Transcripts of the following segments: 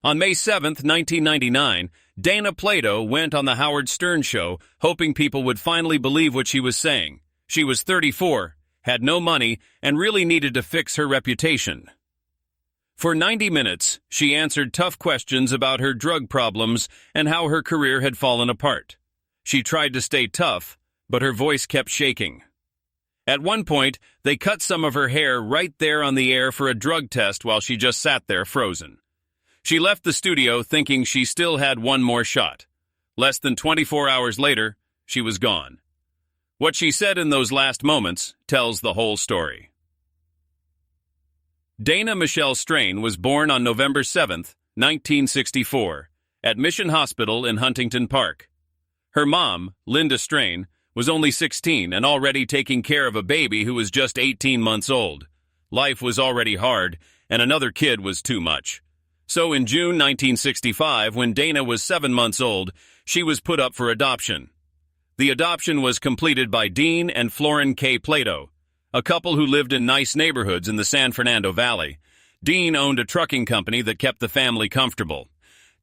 On May 7, 1999, Dana Plato went on the Howard Stern Show, hoping people would finally believe what she was saying. She was 34, had no money, and really needed to fix her reputation. For 90 minutes, she answered tough questions about her drug problems and how her career had fallen apart. She tried to stay tough, but her voice kept shaking. At one point, they cut some of her hair right there on the air for a drug test while she just sat there frozen. She left the studio thinking she still had one more shot. Less than 24 hours later, she was gone. What she said in those last moments tells the whole story. Dana Michelle Strain was born on November 7, 1964, at Mission Hospital in Huntington Park. Her mom, Linda Strain, was only 16 and already taking care of a baby who was just 18 months old. Life was already hard, and another kid was too much. So in June 1965, when Dana was 7 months old, she was put up for adoption. The adoption was completed by Dean and Florin K. Plato, a couple who lived in nice neighborhoods in the San Fernando Valley. Dean owned a trucking company that kept the family comfortable.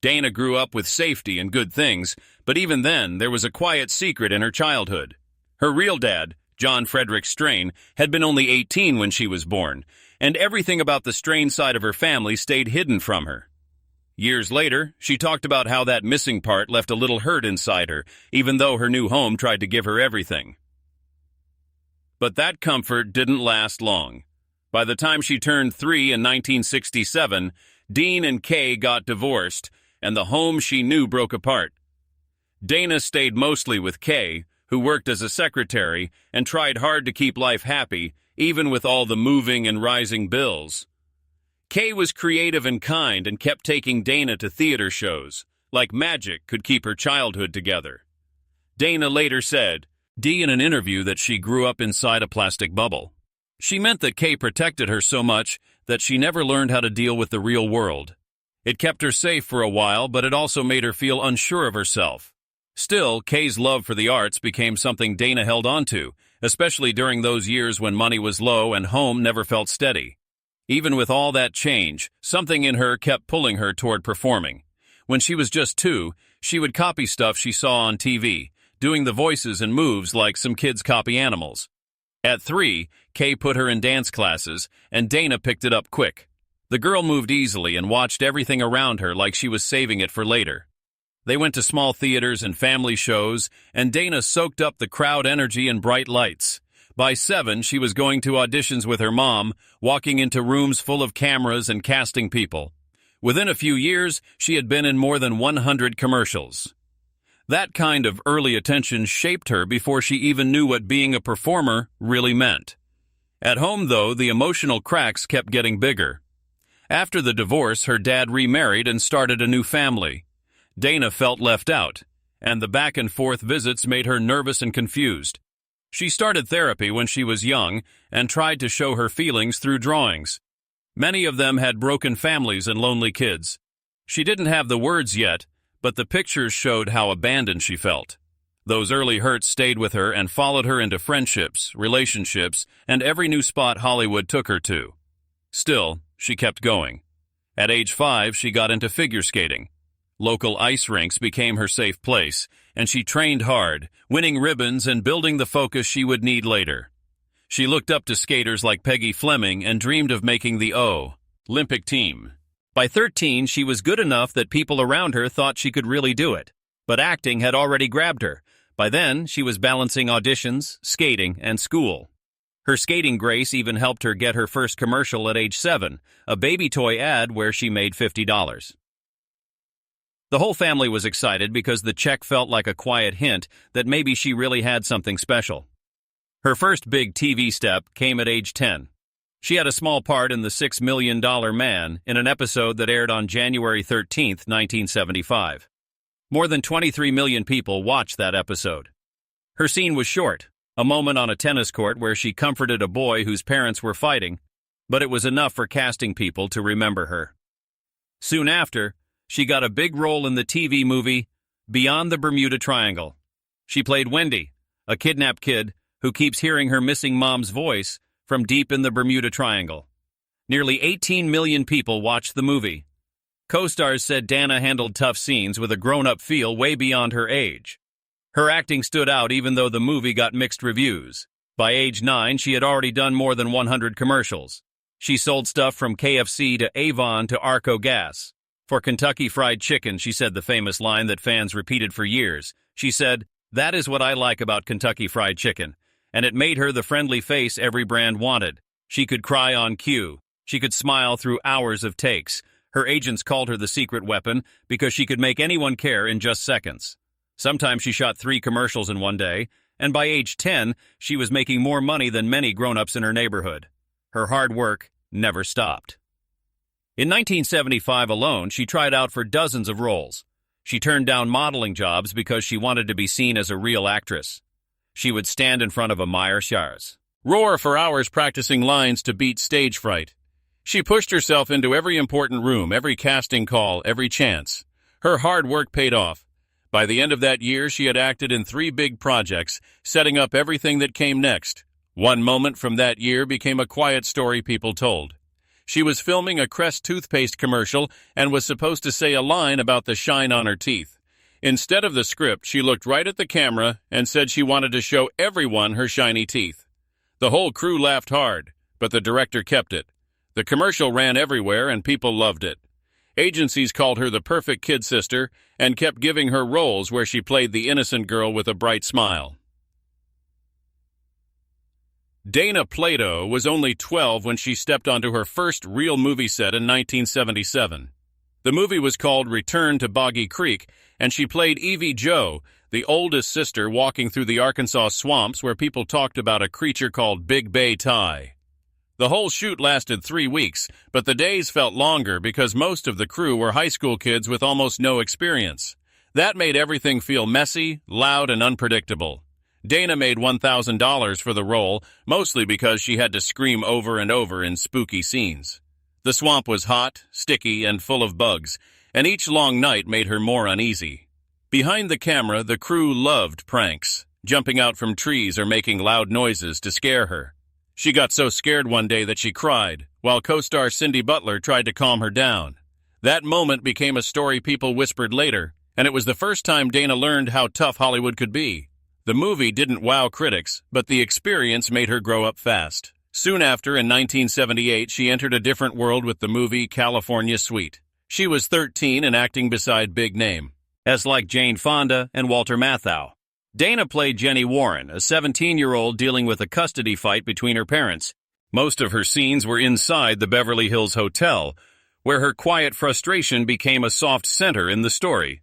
Dana grew up with safety and good things, but even then, there was a quiet secret in her childhood. Her real dad, John Frederick Strain, had been only 18 when she was born, and everything about the Strain side of her family stayed hidden from her. Years later, she talked about how that missing part left a little hurt inside her, even though her new home tried to give her everything. But that comfort didn't last long. By the time she turned 3 in 1967, Dean and Kay got divorced, and the home she knew broke apart. Dana stayed mostly with Kay, who worked as a secretary and tried hard to keep life happy, even with all the moving and rising bills. Kay was creative and kind and kept taking Dana to theater shows, like magic could keep her childhood together. Dana later said, in an interview, that she grew up inside a plastic bubble. She meant that Kay protected her so much that she never learned how to deal with the real world. It kept her safe for a while, but it also made her feel unsure of herself. Still, Kay's love for the arts became something Dana held on to, especially during those years when money was low and home never felt steady. Even with all that change, something in her kept pulling her toward performing. When she was just 2, she would copy stuff she saw on TV, doing the voices and moves like some kids copy animals. At 3, Kay put her in dance classes, and Dana picked it up quick. The girl moved easily and watched everything around her like she was saving it for later. They went to small theaters and family shows, and Dana soaked up the crowd energy and bright lights. By 7, she was going to auditions with her mom, walking into rooms full of cameras and casting people. Within a few years, she had been in more than 100 commercials. That kind of early attention shaped her before she even knew what being a performer really meant. At home, though, the emotional cracks kept getting bigger. After the divorce, her dad remarried and started a new family. Dana felt left out, and the back-and-forth visits made her nervous and confused. She started therapy when she was young and tried to show her feelings through drawings. Many of them had broken families and lonely kids. She didn't have the words yet, but the pictures showed how abandoned she felt. Those early hurts stayed with her and followed her into friendships, relationships, and every new spot Hollywood took her to. Still, she kept going. At age 5, she got into figure skating. Local ice rinks became her safe place, and she trained hard, winning ribbons and building the focus she would need later. She looked up to skaters like Peggy Fleming and dreamed of making the Olympic team. By 13, she was good enough that people around her thought she could really do it. But acting had already grabbed her. By then, she was balancing auditions, skating, and school. Her skating grace even helped her get her first commercial at age 7, a baby toy ad where she made $50. The whole family was excited because the check felt like a quiet hint that maybe she really had something special. Her first big TV step came at age 10. She had a small part in The $6 Million Man in an episode that aired on January 13, 1975. More than 23 million people watched that episode. Her scene was short, a moment on a tennis court where she comforted a boy whose parents were fighting, but it was enough for casting people to remember her. Soon after, she got a big role in the TV movie Beyond the Bermuda Triangle. She played Wendy, a kidnapped kid who keeps hearing her missing mom's voice from deep in the Bermuda Triangle. Nearly 18 million people watched the movie. Co-stars said Dana handled tough scenes with a grown-up feel way beyond her age. Her acting stood out even though the movie got mixed reviews. By age 9, she had already done more than 100 commercials. She sold stuff from KFC to Avon to Arco Gas. For Kentucky Fried Chicken, she said the famous line that fans repeated for years. She said, "That is what I like about Kentucky Fried Chicken." And it made her the friendly face every brand wanted. She could cry on cue. She could smile through hours of takes. Her agents called her the secret weapon because she could make anyone care in just seconds. Sometimes she shot 3 commercials in one day, and by age 10, she was making more money than many grown-ups in her neighborhood. Her hard work never stopped. In 1975 alone, she tried out for dozens of roles. She turned down modeling jobs because she wanted to be seen as a real actress. She would stand in front of a Meyer Schars, roar for hours practicing lines to beat stage fright. She pushed herself into every important room, every casting call, every chance. Her hard work paid off. By the end of that year, she had acted in 3 big projects, setting up everything that came next. One moment from that year became a quiet story people told. She was filming a Crest toothpaste commercial and was supposed to say a line about the shine on her teeth. Instead of the script, she looked right at the camera and said she wanted to show everyone her shiny teeth. The whole crew laughed hard, but the director kept it. The commercial ran everywhere and people loved it. Agencies called her the perfect kid sister and kept giving her roles where she played the innocent girl with a bright smile. Dana Plato was only 12 when she stepped onto her first real movie set in 1977. The movie was called Return to Boggy Creek, and she played Evie Joe, the oldest sister walking through the Arkansas swamps where people talked about a creature called Big Bay Ty. The whole shoot lasted 3 weeks, but the days felt longer because most of the crew were high school kids with almost no experience. That made everything feel messy, loud, and unpredictable. Dana made $1,000 for the role, mostly because she had to scream over and over in spooky scenes. The swamp was hot, sticky, and full of bugs, and each long night made her more uneasy. Behind the camera, the crew loved pranks, jumping out from trees or making loud noises to scare her. She got so scared one day that she cried, while co-star Cindy Butler tried to calm her down. That moment became a story people whispered later, and it was the first time Dana learned how tough Hollywood could be. The movie didn't wow critics, but the experience made her grow up fast. Soon after, in 1978, she entered a different world with the movie California Suite. She was 13 and acting beside big name, as like Jane Fonda and Walter Matthau. Dana played Jenny Warren, a 17-year-old dealing with a custody fight between her parents. Most of her scenes were inside the Beverly Hills Hotel, where her quiet frustration became a soft center in the story.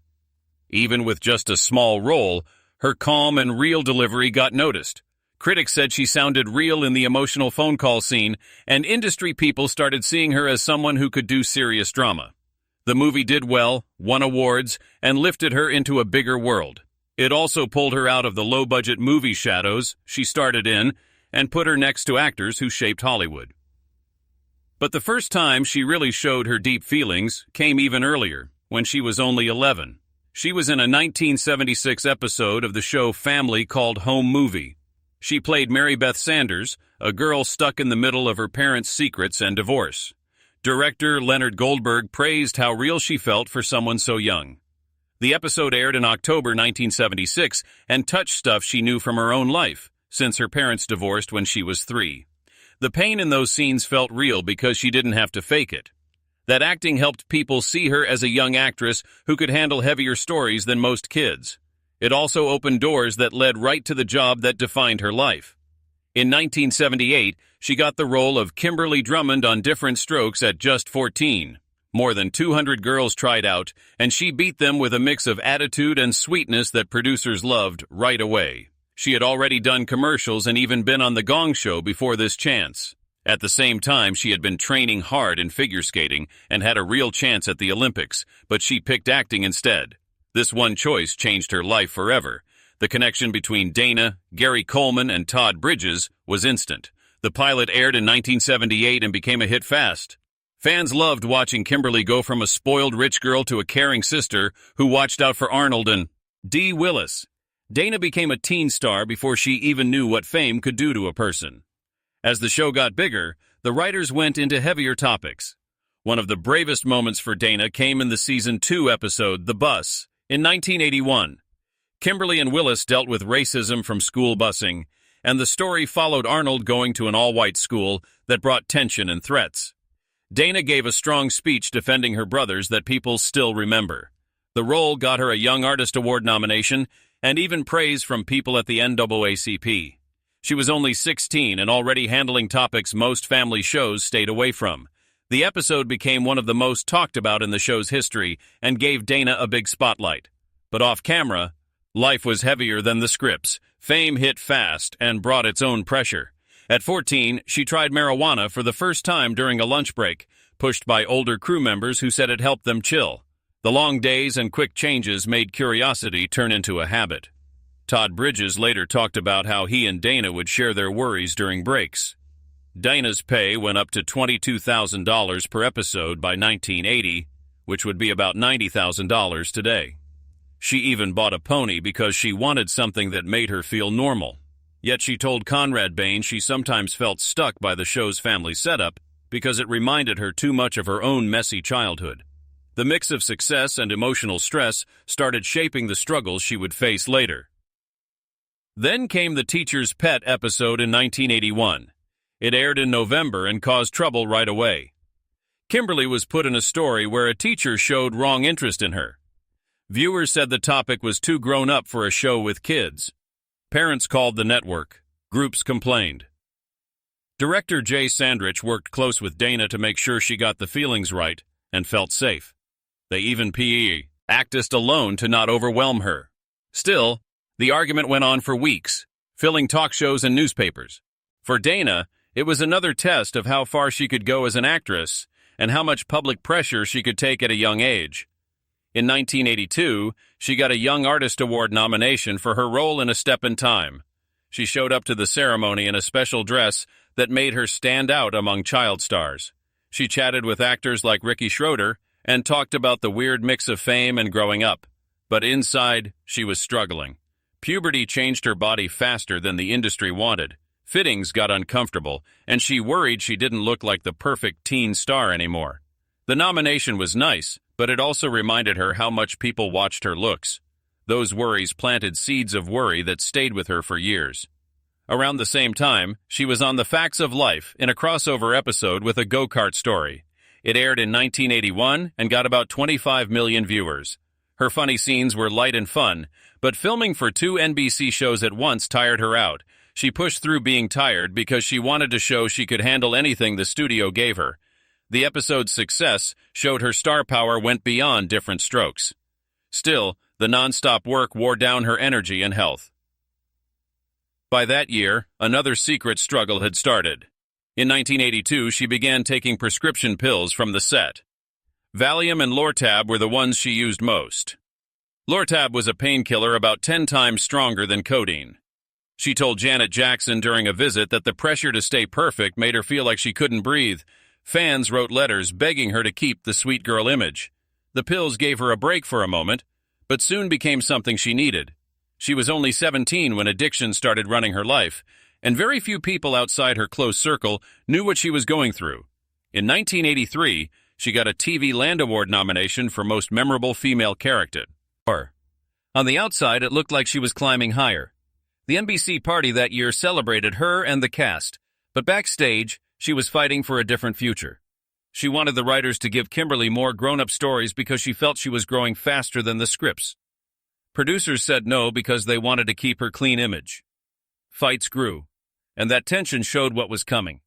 Even with just a small role, her calm and real delivery got noticed. Critics said she sounded real in the emotional phone call scene, and industry people started seeing her as someone who could do serious drama. The movie did well, won awards, and lifted her into a bigger world. It also pulled her out of the low-budget movie shadows she started in and put her next to actors who shaped Hollywood. But the first time she really showed her deep feelings came even earlier, when she was only 11. She was in a 1976 episode of the show Family called Home Movie. She played Mary Beth Sanders, a girl stuck in the middle of her parents' secrets and divorce. Director Leonard Goldberg praised how real she felt for someone so young. The episode aired in October 1976 and touched stuff she knew from her own life, since her parents divorced when she was 3. The pain in those scenes felt real because she didn't have to fake it. That acting helped people see her as a young actress who could handle heavier stories than most kids. It also opened doors that led right to the job that defined her life. In 1978, she got the role of Kimberly Drummond on Different Strokes at just 14. More than 200 girls tried out, and she beat them with a mix of attitude and sweetness that producers loved right away. She had already done commercials and even been on The Gong Show before this chance. At the same time, she had been training hard in figure skating and had a real chance at the Olympics, but she picked acting instead. This one choice changed her life forever. The connection between Dana, Gary Coleman, and Todd Bridges was instant. The pilot aired in 1978 and became a hit fast. Fans loved watching Kimberly go from a spoiled rich girl to a caring sister who watched out for Arnold and Dee Willis. Dana became a teen star before she even knew what fame could do to a person. As the show got bigger, the writers went into heavier topics. One of the bravest moments for Dana came in the Season 2 episode, The Bus, in 1981. Kimberly and Willis dealt with racism from school busing, and the story followed Arnold going to an all-white school that brought tension and threats. Dana gave a strong speech defending her brothers that people still remember. The role got her a Young Artist Award nomination and even praise from people at the NAACP. She was only 16 and already handling topics most family shows stayed away from. The episode became one of the most talked about in the show's history and gave Dana a big spotlight. But off camera, life was heavier than the scripts. Fame hit fast and brought its own pressure. At 14, she tried marijuana for the first time during a lunch break, pushed by older crew members who said it helped them chill. The long days and quick changes made curiosity turn into a habit. Todd Bridges later talked about how he and Dana would share their worries during breaks. Dana's pay went up to $22,000 per episode by 1980, which would be about $90,000 today. She even bought a pony because she wanted something that made her feel normal. Yet she told Conrad Bain she sometimes felt stuck by the show's family setup because it reminded her too much of her own messy childhood. The mix of success and emotional stress started shaping the struggles she would face later. Then came The Teacher's Pet episode in 1981. It aired in November and caused trouble right away. Kimberly was put in a story where a teacher showed wrong interest in her. Viewers said the topic was too grown up for a show with kids. Parents called the network. Groups complained. Director Jay Sandrich worked close with Dana to make sure she got the feelings right and felt safe. They even practiced alone to not overwhelm her. Still, the argument went on for weeks, filling talk shows and newspapers. For Dana, it was another test of how far she could go as an actress and how much public pressure she could take at a young age. In 1982, she got a Young Artist Award nomination for her role in A Step in Time. She showed up to the ceremony in a special dress that made her stand out among child stars. She chatted with actors like Ricky Schroeder and talked about the weird mix of fame and growing up. But inside, she was struggling. Puberty changed her body faster than the industry wanted. Fittings got uncomfortable, and she worried she didn't look like the perfect teen star anymore. The nomination was nice, but it also reminded her how much people watched her looks. Those worries planted seeds of worry that stayed with her for years. Around the same time, she was on The Facts of Life in a crossover episode with a go-kart story. It aired in 1981 and got about 25 million viewers. Her funny scenes were light and fun, but filming for 2 NBC shows at once tired her out. She pushed through being tired because she wanted to show she could handle anything the studio gave her. The episode's success showed her star power went beyond Different Strokes. Still, the nonstop work wore down her energy and health. By that year, another secret struggle had started. In 1982, she began taking prescription pills from the set. Valium and Lortab were the ones she used most. Lortab was a painkiller about 10 times stronger than codeine. She told Janet Jackson during a visit that the pressure to stay perfect made her feel like she couldn't breathe. Fans wrote letters begging her to keep the sweet girl image. The pills gave her a break for a moment, but soon became something she needed. She was only 17 when addiction started running her life, and very few people outside her close circle knew what she was going through. In 1983, she got a TV Land Award nomination for Most Memorable Female Character. On the outside, it looked like she was climbing higher. The NBC party that year celebrated her and the cast, but backstage, she was fighting for a different future. She wanted the writers to give Kimberly more grown-up stories because she felt she was growing faster than the scripts. Producers said no because they wanted to keep her clean image. Fights grew, and that tension showed what was coming.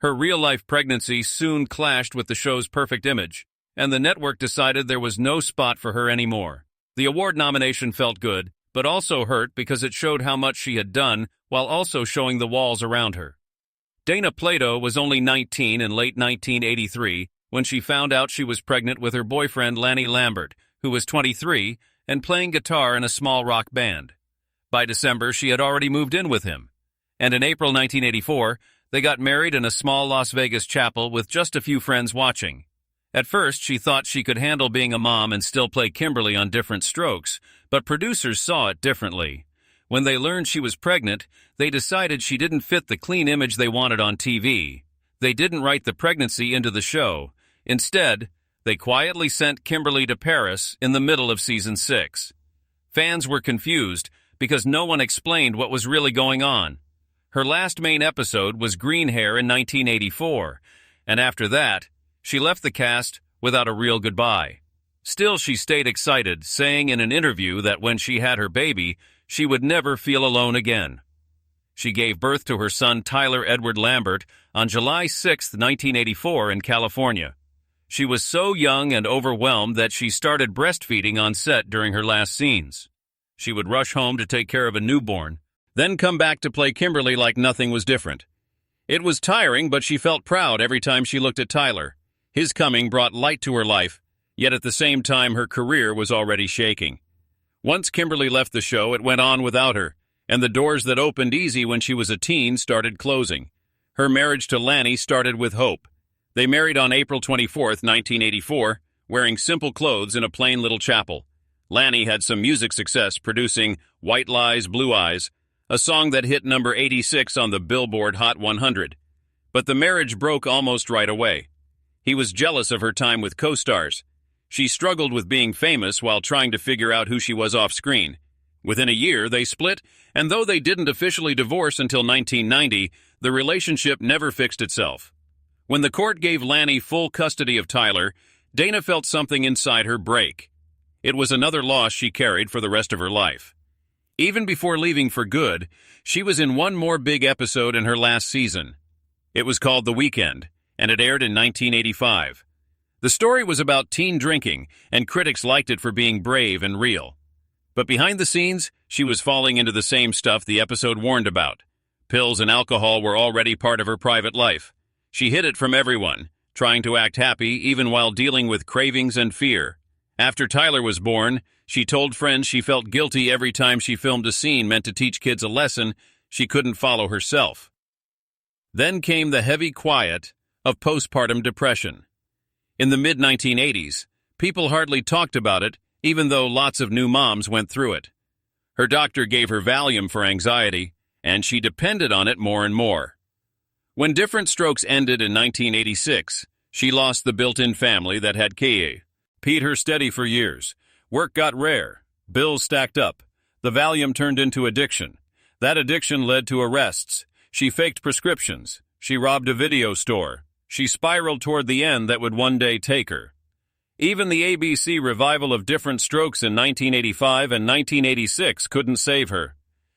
Her real-life pregnancy soon clashed with the show's perfect image, and the network decided there was no spot for her anymore. The award nomination felt good, but also hurt because it showed how much she had done while also showing the walls around her. Dana Plato was only 19 in late 1983 when she found out she was pregnant with her boyfriend Lanny Lambert, who was 23 and playing guitar in a small rock band. By December, she had already moved in with him. And in April 1984, they got married in a small Las Vegas chapel with just a few friends watching. At first, she thought she could handle being a mom and still play Kimberly on Different Strokes, but producers saw it differently. When they learned she was pregnant, they decided she didn't fit the clean image they wanted on TV. They didn't write the pregnancy into the show. Instead, they quietly sent Kimberly to Paris in the middle of season 6. Fans were confused because no one explained what was really going on. Her last main episode was Green Hair in 1984, and after that, she left the cast without a real goodbye. Still, she stayed excited, saying in an interview that when she had her baby, she would never feel alone again. She gave birth to her son Tyler Edward Lambert on July 6, 1984 in California. She was so young and overwhelmed that she started breastfeeding on set during her last scenes. She would rush home to take care of a newborn, then come back to play Kimberly like nothing was different. It was tiring, but she felt proud every time she looked at Tyler. His coming brought light to her life, yet at the same time her career was already shaking. Once Kimberly left the show, it went on without her, and the doors that opened easy when she was a teen started closing. Her marriage to Lanny started with hope. They married on April 24, 1984, wearing simple clothes in a plain little chapel. Lanny had some music success producing White Lies, Blue Eyes, a song that hit number 86 on the Billboard Hot 100. But the marriage broke almost right away. He was jealous of her time with co-stars. She struggled with being famous while trying to figure out who she was off-screen. Within a year, they split, and though they didn't officially divorce until 1990, the relationship never fixed itself. When the court gave Lanny full custody of Tyler, Dana felt something inside her break. It was another loss she carried for the rest of her life. Even before leaving for good, she was in one more big episode in her last season. It was called The Weekend, and it aired in 1985. The story was about teen drinking, and critics liked it for being brave and real. But behind the scenes, she was falling into the same stuff the episode warned about. Pills and alcohol were already part of her private life. She hid it from everyone, trying to act happy even while dealing with cravings and fear. After Tyler was born, she told friends she felt guilty every time she filmed a scene meant to teach kids a lesson she couldn't follow herself. Then came the heavy quiet of postpartum depression. In the mid-1980s, people hardly talked about it, even though lots of new moms went through it. Her doctor gave her Valium for anxiety, and she depended on it more and more. When Different Strokes ended in 1986, she lost the built-in family that had Kay. Paid her steady for years. Work got rare. Bills stacked up. The Valium turned into addiction. That addiction led to arrests. She faked prescriptions. She robbed a video store. She spiraled toward the end that would one day take her. Even the ABC revival of Different Strokes in 1985 and 1986 couldn't save her.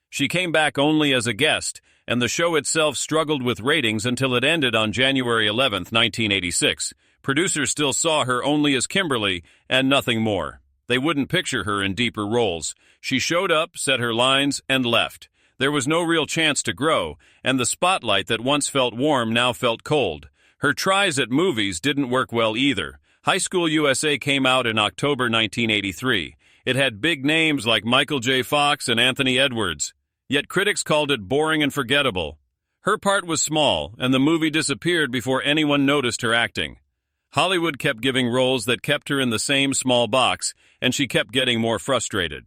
She came back only as a guest, and the show itself struggled with ratings until it ended on January 11, 1986. Producers still saw her only as Kimberly and nothing more. They wouldn't picture her in deeper roles. She showed up, said her lines, and left. There was no real chance to grow, and the spotlight that once felt warm now felt cold. Her tries at movies didn't work well either. High School USA came out in October 1983. It had big names like Michael J. Fox and Anthony Edwards. Yet critics called it boring and forgettable. Her part was small, and the movie disappeared before anyone noticed her acting. Hollywood kept giving roles that kept her in the same small box, and she kept getting more frustrated.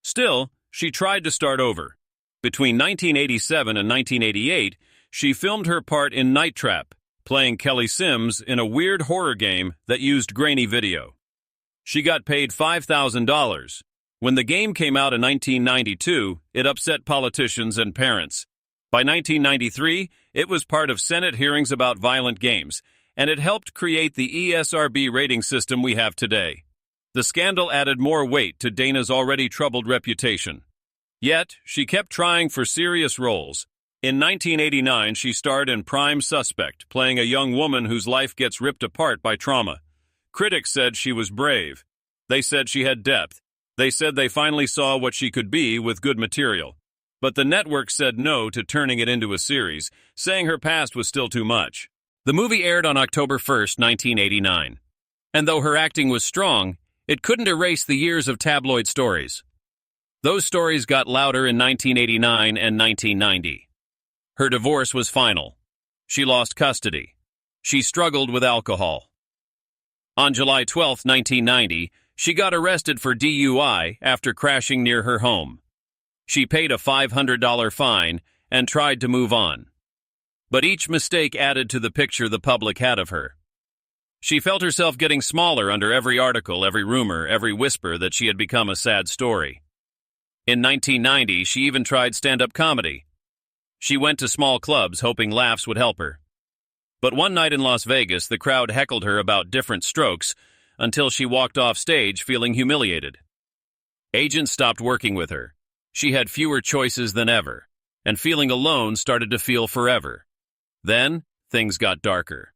Still, she tried to start over. Between 1987 and 1988, she filmed her part in Night Trap, playing Kelly Sims in a weird horror game that used grainy video. She got paid $5,000. When the game came out in 1992, it upset politicians and parents. By 1993, it was part of Senate hearings about violent games, and it helped create the ESRB rating system we have today. The scandal added more weight to Dana's already troubled reputation. Yet, she kept trying for serious roles. In 1989, she starred in Prime Suspect, playing a young woman whose life gets ripped apart by trauma. Critics said she was brave. They said she had depth. They said they finally saw what she could be with good material. But the network said no to turning it into a series, saying her past was still too much. The movie aired on October 1, 1989. And though her acting was strong, it couldn't erase the years of tabloid stories. Those stories got louder in 1989 and 1990. Her divorce was final. She lost custody. She struggled with alcohol. On July 12, 1990, she got arrested for DUI after crashing near her home. She paid a $500 fine and tried to move on. But each mistake added to the picture the public had of her. She felt herself getting smaller under every article, every rumor, every whisper that she had become a sad story. In 1990, she even tried stand-up comedy. She went to small clubs hoping laughs would help her. But one night in Las Vegas, the crowd heckled her about different strokes until she walked off stage feeling humiliated. Agents stopped working with her. She had fewer choices than ever, and feeling alone started to feel forever. Then, things got darker.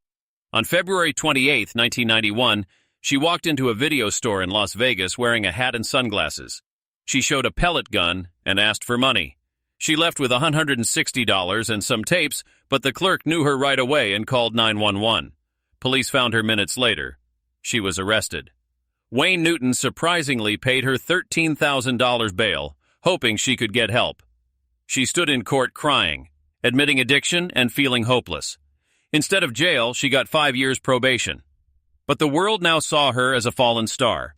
On February 28, 1991, she walked into a video store in Las Vegas wearing a hat and sunglasses. She showed a pellet gun and asked for money. She left with $160 and some tapes, but the clerk knew her right away and called 911. Police found her minutes later. She was arrested. Wayne Newton surprisingly paid her $13,000 bail, hoping she could get help. She stood in court crying, admitting addiction and feeling hopeless. Instead of jail, she got 5 years probation. But the world now saw her as a fallen star.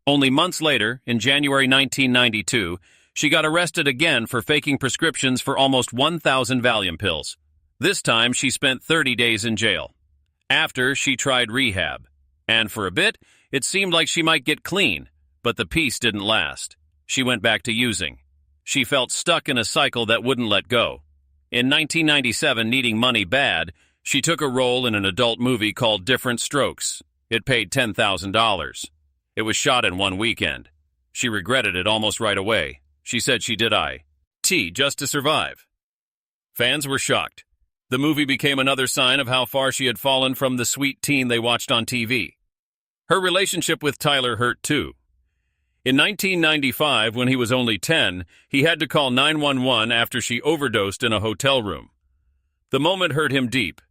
Only months later, in January 1992, she got arrested again for faking prescriptions for almost 1,000 Valium pills. This time, she spent 30 days in jail. After, she tried rehab. And for a bit, it seemed like she might get clean, but the peace didn't last. She went back to using. She felt stuck in a cycle that wouldn't let go. In 1997, needing money bad, she took a role in an adult movie called Different Strokes. It paid $10,000. It was shot in one weekend. She regretted it almost right away. She said she did IT just to survive. Fans were shocked. The movie became another sign of how far she had fallen from the sweet teen they watched on TV. Her relationship with Tyler hurt too. In 1995, when he was only 10, he had to call 911 after she overdosed in a hotel room. The moment hurt him deep.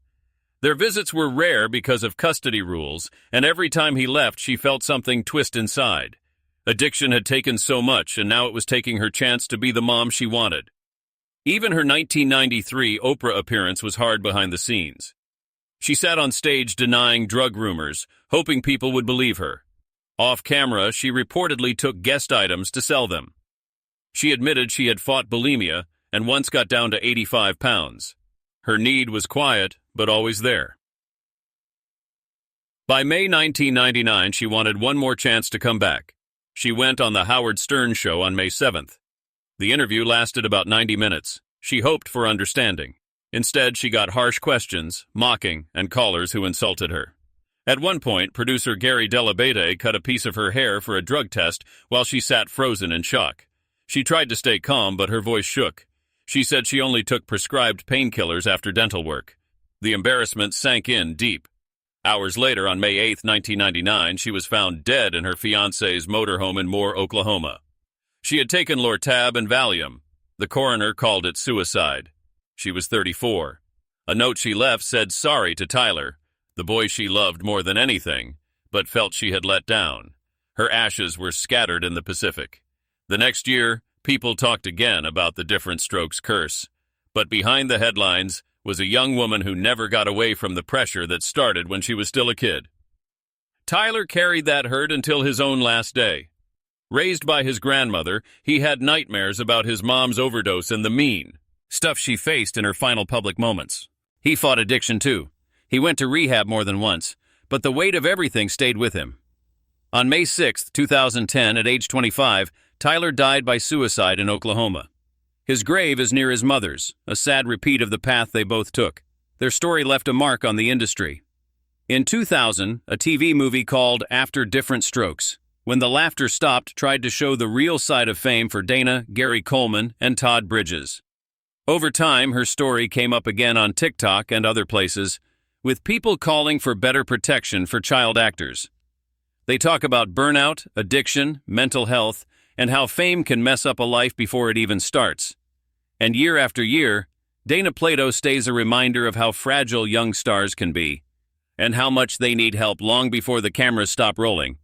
Their visits were rare because of custody rules, and every time he left, she felt something twist inside. Addiction had taken so much, and now it was taking her chance to be the mom she wanted. Even her 1993 Oprah appearance was hard behind the scenes. She sat on stage denying drug rumors, hoping people would believe her. Off camera, she reportedly took guest items to sell them. She admitted she had fought bulimia and once got down to 85 pounds. Her need was quiet, but always there. By May 1999, she wanted one more chance to come back. She went on the Howard Stern show on May 7th. The interview lasted about 90 minutes. She hoped for understanding. Instead, she got harsh questions, mocking, and callers who insulted her. At one point, producer Gary Delabate cut a piece of her hair for a drug test while she sat frozen in shock. She tried to stay calm, but her voice shook. She said she only took prescribed painkillers after dental work. The embarrassment sank in deep. Hours later, on May 8, 1999, she was found dead in her fiancé's motorhome in Moore, Oklahoma. She had taken Lortab and Valium. The coroner called it suicide. She was 34. A note she left said sorry to Tyler, the boy she loved more than anything, but felt she had let down. Her ashes were scattered in the Pacific. The next year, people talked again about the Different Strokes curse. But behind the headlines was a young woman who never got away from the pressure that started when she was still a kid. Tyler carried that hurt until his own last day. Raised by his grandmother, he had nightmares about his mom's overdose and the mean stuff she faced in her final public moments. He fought addiction too. He went to rehab more than once, but the weight of everything stayed with him. On May 6, 2010, at age 25, Tyler died by suicide in Oklahoma. His grave is near his mother's, a sad repeat of the path they both took. Their story left a mark on the industry. In 2000, a TV movie called After Different Strokes, When the Laughter Stopped, tried to show the real side of fame for Dana, Gary Coleman, and Todd Bridges. Over time, her story came up again on TikTok and other places, with people calling for better protection for child actors. They talk about burnout, addiction, mental health, and how fame can mess up a life before it even starts. And year after year, Dana Plato stays a reminder of how fragile young stars can be, and how much they need help long before the cameras stop rolling.